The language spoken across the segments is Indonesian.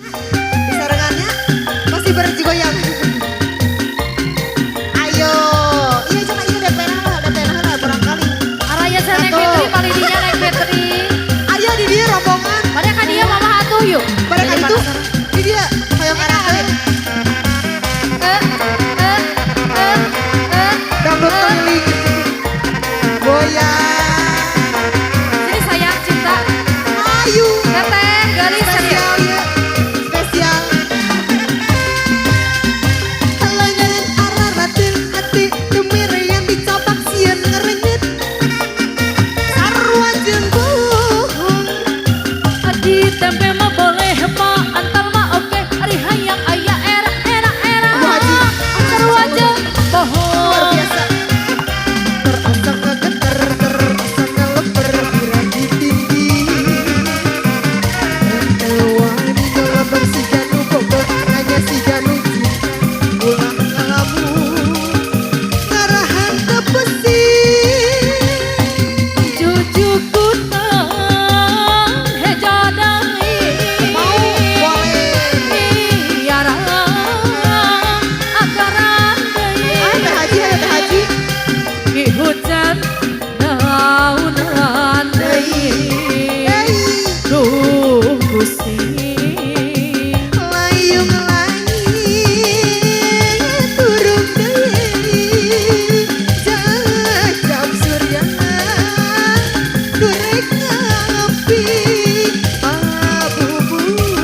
Sarangannya masih bergoyang. Ayo, iya cuma iya DP lah barangkali. Araya saya naik Fitri, palidinya naik Fitri. Ayo di dia rombongan. Pada kan dia mama atuh yuk. Pada kali itu di dia kayak ngarakeun. Dangdut keliling. Goyang. Sini sayang cinta. Ayu. Teteh, galis Spesial ya. Spesial. Halangan araratin hati demi yang dicoba sieun ngerenyet. Sarua jeung bohong. Di tempe mah boleh mah, antal mah oke. Ari hayang aya era. Bu Haji, Sarua jeung luar bohong. biasa. Terasa ngegeter, terasa ngeleper, birahi tinggi. Wani ngelebang si Janu Bogor, hanya si Janu cinta. Ulang ngalamu, ngarahan ke pesing. Cucuku tang hejadai. Mau boleh. Biara akaran Ayo Teh Haji, ayo Teh Haji. di hujan daunan deui. Hey. Duh pusing. Layung langit turun deui jajab surya goreng api abuburi.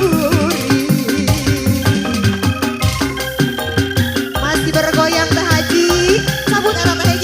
Masih bergoyang Teh Haji, sabut era Teh